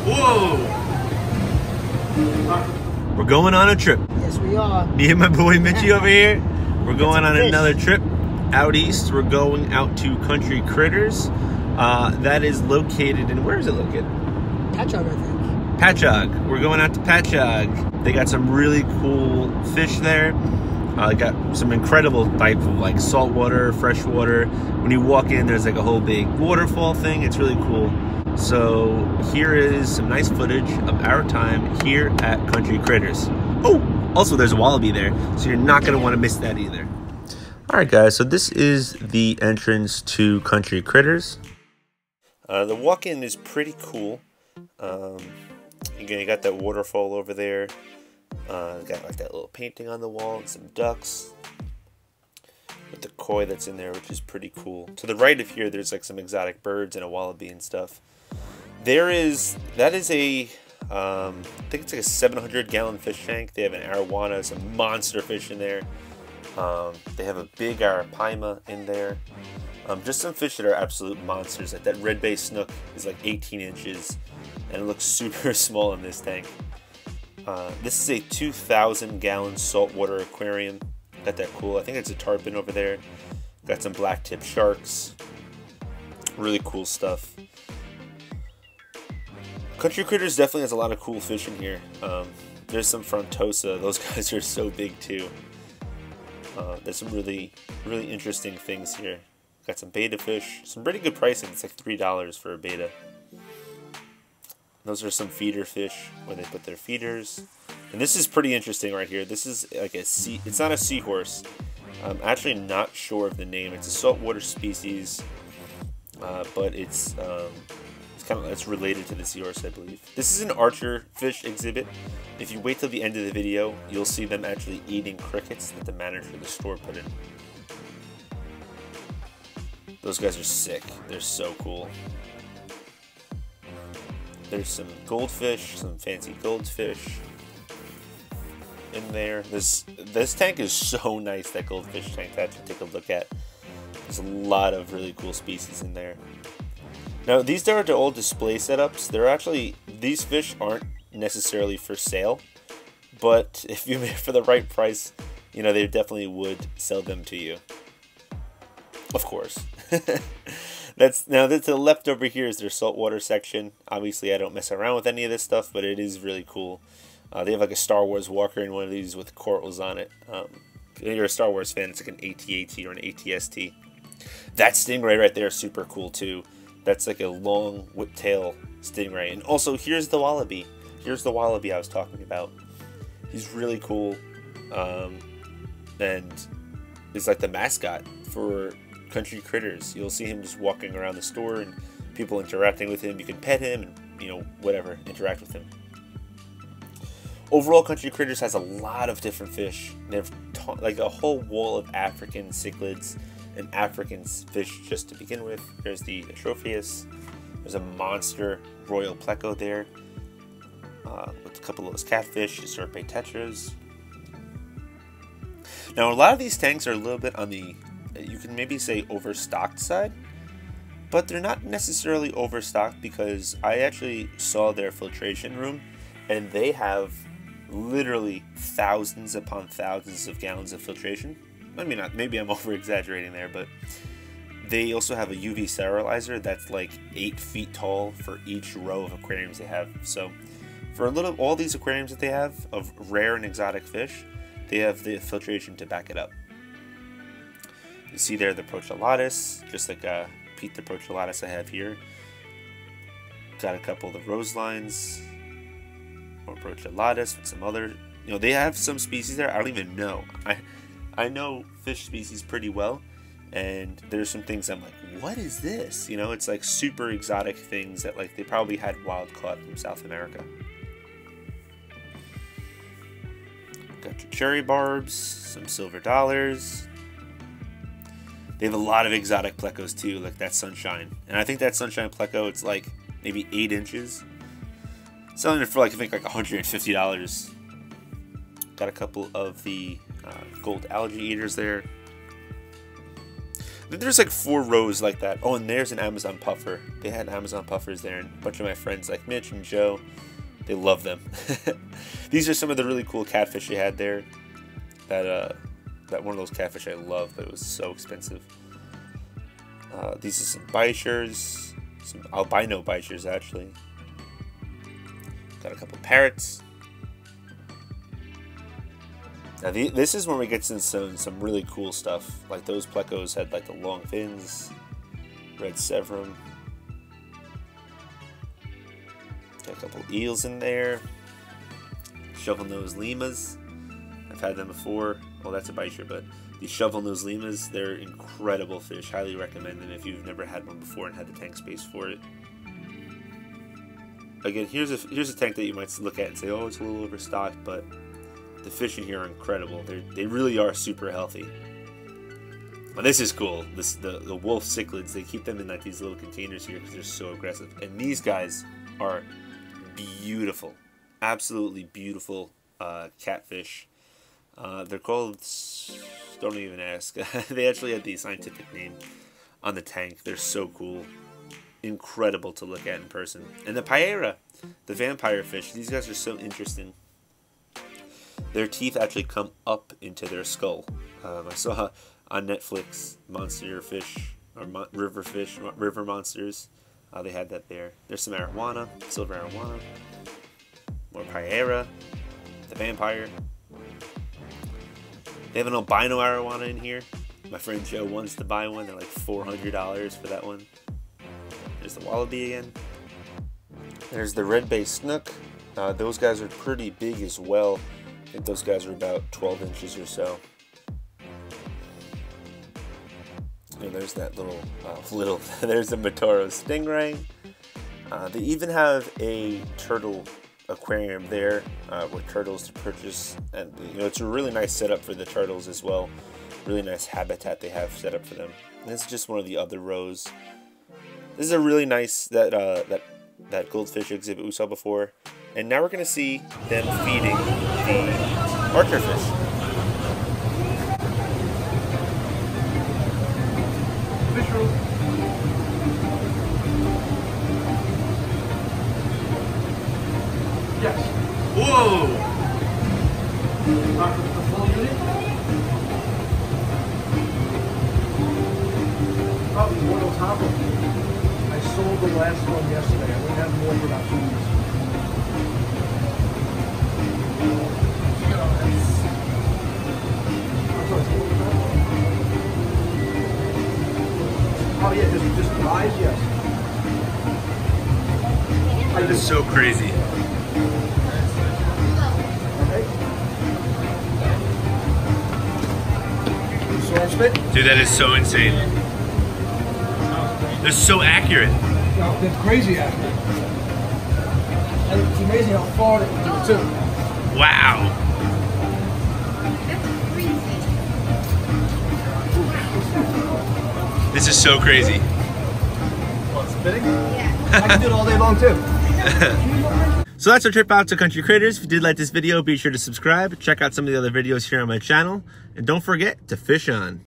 Whoa! We're going on a trip. Yes, we are. Me and my boy Mitchy over here. We're going on another trip out east. We're going out to Country Critters. That is located in, where is it located? Patchogue, I think. Patchogue. We're going out to Patchogue. They got some really cool fish there. Got some incredible type of like saltwater, freshwater. When you walk in, there's like a whole big waterfall thing. It's really cool. So here is some nice footage of our time here at Country Critters. Oh, also there's a wallaby there, so you're not gonna want to miss that either. All right, guys. So this is the entrance to Country Critters. The walk-in is pretty cool. Again, you got that waterfall over there. Got like that little painting on the wall and some ducks with the koi that's in there, which is pretty cool. To the right of here, there's like some exotic birds and a wallaby and stuff. That is a I think it's like a 700-gallon fish tank. They have an arowana, some monster fish in there. They have a big arapaima in there. Just some fish that are absolute monsters. Like that red bay snook is like 18 inches, and it looks super small in this tank. This is a 2,000-gallon saltwater aquarium. Got that cool. I think it's a tarpon over there. Got some black-tip sharks. Really cool stuff. Country Critters definitely has a lot of cool fish in here. There's some frontosa. Those guys are so big too. There's some really interesting things here. Got some betta fish. Some pretty good pricing. It's like $3 for a betta. Those are some feeder fish where they put their feeders. And this is pretty interesting right here. This is like a sea, it's not a seahorse. I'm actually not sure of the name. It's a saltwater species, but it's kind of, it's related to the seahorse, I believe. This is an archerfish exhibit. If you wait till the end of the video, you'll see them actually eating crickets that the manager of the store put in. Those guys are sick. They're so cool. There's some goldfish, some fancy goldfish in there. This tank is so nice, that goldfish tank, to actually take a look at. There's a lot of really cool species in there. Now, these are the old display setups. They're actually, these fish aren't necessarily for sale, but if you make for the right price, you know, they definitely would sell them to you. Of course. Now to the left over here is their saltwater section. Obviously, I don't mess around with any of this stuff, but it is really cool. They have like a Star Wars walker in one of these with corals on it. If you're a Star Wars fan, it's like an AT-AT or an ATST. That stingray right there is super cool too. That's like a long whiptail stingray. And also, here's the wallaby. Here's the wallaby I was talking about. He's really cool. And is like the mascot for Country Critters. You'll see him just walking around the store and people interacting with him. You can pet him and, you know, whatever, interact with him. Overall, Country Critters has a lot of different fish. They have like a whole wall of African cichlids and African fish just to begin with. There's the Atrophius. There's a monster royal pleco there with a couple of those catfish, Serpe tetras. Now, a lot of these tanks are a little bit on the, you can maybe say, overstocked side, but they're not necessarily overstocked, because I actually saw their filtration room and they have literally thousands upon thousands of gallons of filtration. I mean, maybe I'm over exaggerating there, but they also have a UV sterilizer that's like 8 feet tall for each row of aquariums they have. So for all these aquariums that they have of rare and exotic fish, they have the filtration to back it up. You see there the Prochelatus, just like Pete the Prochelatus I have here. Got a couple of the rose lines, or Prochelatus with some other, you know, they have some species there I don't even know. I know fish species pretty well, and there's some things I'm like, what is this? You know, it's like super exotic things that like they probably had wild caught from South America. Got your cherry barbs, some silver dollars. They have a lot of exotic plecos too, like that sunshine. And I think that sunshine pleco, it's like maybe 8 inches. Selling it for like, I think like $150. Got a couple of the gold algae eaters there. There's like 4 rows like that. Oh, and there's an Amazon puffer. They had Amazon puffers there, and a bunch of my friends like Mitch and Joe, they love them. These are some of the really cool catfish they had there. That one of those catfish I love, but it was so expensive. These are some bichers, some albino bichers actually. Got a couple parrots. Now this is when we get into some really cool stuff. Like those plecos had like the long fins, red severum. Got a couple eels in there. Shovel-nosed lemurs. I've had them before. Well, that's a bicher, but these shovel-nosed lemurs, they're incredible fish. Highly recommend them if you've never had one before and had the tank space for it. Again, here's a tank that you might look at and say, oh, it's a little overstocked, but the fish in here are incredible. They really are super healthy. Well, this is cool. The wolf cichlids, they keep them in like these little containers here because they're so aggressive. And these guys are beautiful, absolutely beautiful catfish. They're called, don't even ask. They actually had the scientific name on the tank. They're so cool. Incredible to look at in person. And the paella, the vampire fish, these guys are so interesting. Their teeth actually come up into their skull. I saw on Netflix monster fish, or river monsters. They had that there. There's some arowana, silver arowana. More paella, the vampire. They have an albino arowana in here. My friend Joe wants to buy one. They're like $400 for that one. There's the wallaby again. There's the red-based snook. Those guys are pretty big as well. I think those guys are about 12 inches or so. And there's that little, there's the Matoro stingray. They even have a turtle aquarium there with turtles to purchase, and you know, it's a really nice setup for the turtles as well. Really nice habitat they have set up for them. And this is just one of the other rows. This is a really nice that goldfish exhibit we saw before, and now we're going to see them feeding the archerfish. Fish room. Yes. Whoa! The full unit? Probably one on top of it. I sold the last one yesterday. I wouldn't have more for about 2 weeks. Oh yeah, does it just rise? Yes. That is so crazy. Dude, that is so insane. They're so accurate. No, they're crazy accurate. And it's amazing how far they can do it too. Wow. That's crazy. This is so crazy. What, spinning? Yeah. I can do it all day long too. So that's our trip out to Country Critters. If you did like this video, be sure to subscribe. Check out some of the other videos here on my channel. And don't forget to fish on.